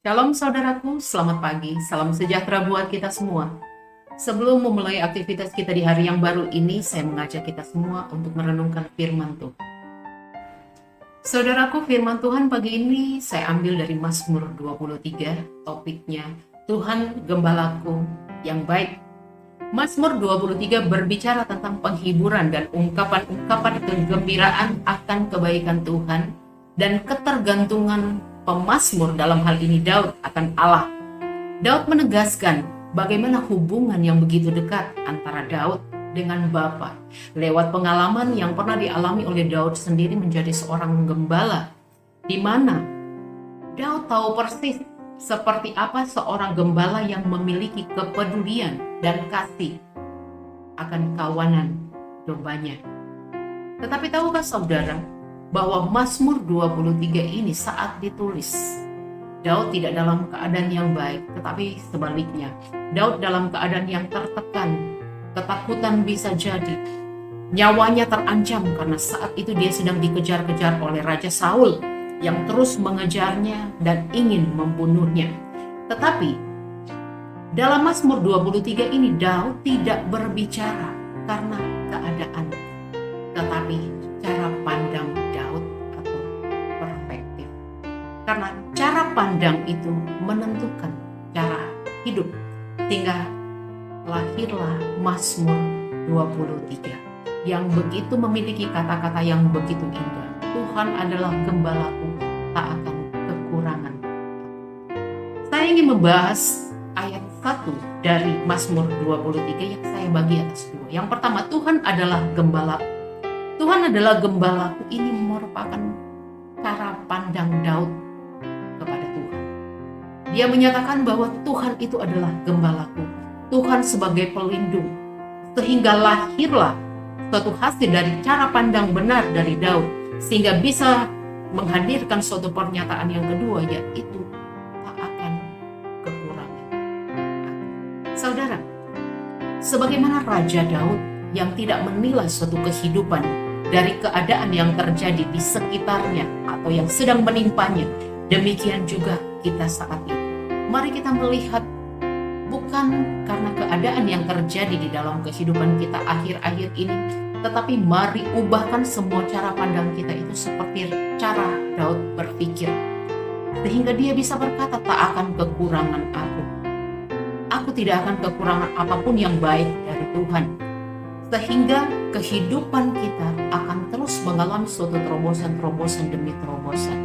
Shalom saudaraku, selamat pagi, salam sejahtera buat kita semua. Sebelum memulai aktivitas kita di hari yang baru ini, saya mengajak kita semua untuk merenungkan firman Tuhan. Saudaraku, firman Tuhan pagi ini saya ambil dari Mazmur 23, topiknya Tuhan Gembalaku yang baik. Mazmur 23 berbicara tentang penghiburan dan ungkapan-ungkapan kegembiraan akan kebaikan Tuhan dan ketergantungan pemazmur dalam hal ini Daud akan Allah. Daud menegaskan bagaimana hubungan yang begitu dekat antara Daud dengan Bapa lewat pengalaman yang pernah dialami oleh Daud sendiri menjadi seorang gembala, di mana Daud tahu persis seperti apa seorang gembala yang memiliki kepedulian dan kasih akan kawanan dombanya. Tetapi tahukah saudara bahwa Mazmur 23 ini saat ditulis, Daud tidak dalam keadaan yang baik, tetapi sebaliknya, Daud dalam keadaan yang tertekan, ketakutan bisa jadi. Nyawanya terancam karena saat itu dia sedang dikejar-kejar oleh Raja Saul yang terus mengejarnya dan ingin membunuhnya. Tetapi dalam Mazmur 23 ini Daud tidak berbicara karena keadaan, tetapi cara pandang Daud atau perspektif. Karena cara pandang itu menentukan cara hidup, sehingga lahirlah Mazmur 23 yang begitu memiliki kata-kata yang begitu indah. Tuhan adalah gembalaku, tak akan kekurangan. Saya ingin membahas ayat 1 dari Mazmur 23 yang saya bagi atas dua. Yang pertama, Tuhan adalah gembalaku. Tuhan adalah gembalaku ini merupakan cara pandang Daud kepada Tuhan. Dia menyatakan bahwa Tuhan itu adalah gembalaku, Tuhan sebagai pelindung, sehingga lahirlah suatu hasil dari cara pandang benar dari Daud, sehingga bisa menghadirkan suatu pernyataan yang kedua, yaitu tak akan kekurangan. Saudara, sebagaimana Raja Daud yang tidak menilai suatu kehidupan dari keadaan yang terjadi di sekitarnya atau yang sedang menimpanya, demikian juga kita saat ini. Mari kita melihat bukan karena keadaan yang terjadi di dalam kehidupan kita akhir-akhir ini, tetapi mari ubahkan semua cara pandang kita itu seperti cara Daud berpikir, sehingga dia bisa berkata, tak akan kekurangan aku. Aku tidak akan kekurangan apapun yang baik dari Tuhan. Sehingga kehidupan kita akan terus mengalami suatu terobosan-terobosan demi terobosan.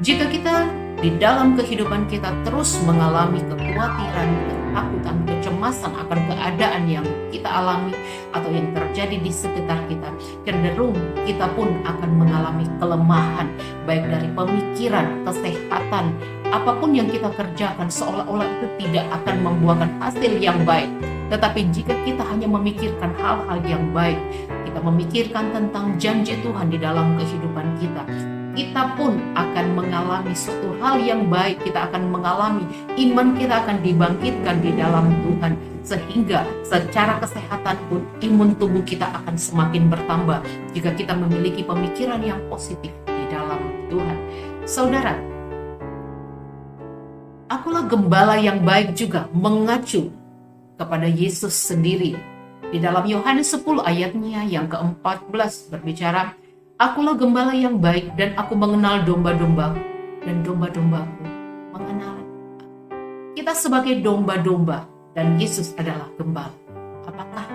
Jika kita di dalam kehidupan kita terus mengalami kekhawatiran, ketakutan, kecemasan akan keadaan yang kita alami atau yang terjadi di sekitar kita, cenderung kita pun akan mengalami kelemahan, baik dari pemikiran, kesehatan, apapun yang kita kerjakan seolah-olah itu tidak akan membuahkan hasil yang baik. Tetapi jika kita hanya memikirkan hal-hal yang baik, kita memikirkan tentang janji Tuhan di dalam kehidupan kita, kita pun akan mengalami suatu hal yang baik. Kita akan mengalami iman kita akan dibangkitkan di dalam Tuhan, sehingga secara kesehatan pun imun tubuh kita akan semakin bertambah jika kita memiliki pemikiran yang positif di dalam Tuhan. Saudara, akulah gembala yang baik juga mengacu kepada Yesus sendiri. Di dalam Yohanes 10 ayatnya yang ke-14 berbicara, akulah gembala yang baik dan aku mengenal domba-dombaku dan domba-dombaku mengenal aku. Kita sebagai domba-domba dan Yesus adalah gembala. Apakah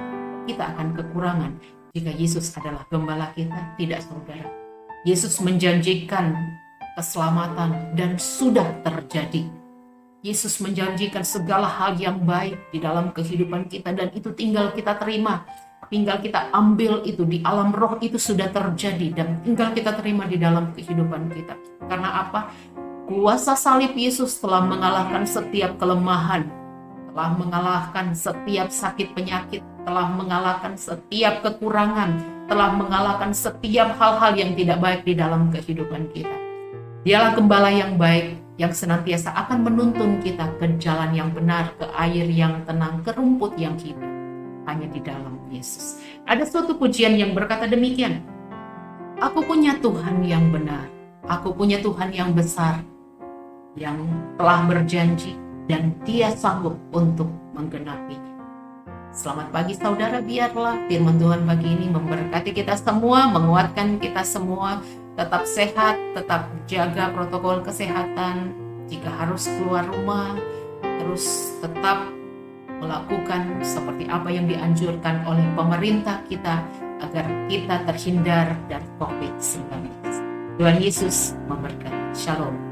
kita akan kekurangan jika Yesus adalah gembala kita? Tidak, saudara. Yesus menjanjikan keselamatan dan sudah terjadi. Yesus menjanjikan segala hal yang baik di dalam kehidupan kita, dan itu tinggal kita terima, tinggal kita ambil itu di alam roh, itu sudah terjadi dan tinggal kita terima di dalam kehidupan kita. Karena apa? Kuasa salib Yesus telah mengalahkan setiap kelemahan, telah mengalahkan setiap sakit penyakit, telah mengalahkan setiap kekurangan, telah mengalahkan setiap hal-hal yang tidak baik di dalam kehidupan kita. Dialah gembala yang baik yang senantiasa akan menuntun kita ke jalan yang benar, ke air yang tenang, ke rumput yang hidup. Hanya di dalam Yesus. Ada suatu pujian yang berkata demikian, aku punya Tuhan yang benar, aku punya Tuhan yang besar, yang telah berjanji dan Dia sanggup untuk menggenapinya. Selamat pagi saudara, biarlah firman Tuhan pagi ini memberkati kita semua, menguatkan kita semua, tetap sehat, tetap jaga protokol kesehatan, jika harus keluar rumah, terus tetap melakukan seperti apa yang dianjurkan oleh pemerintah kita agar kita terhindar dari COVID-19. Tuhan Yesus memberkati. Shalom.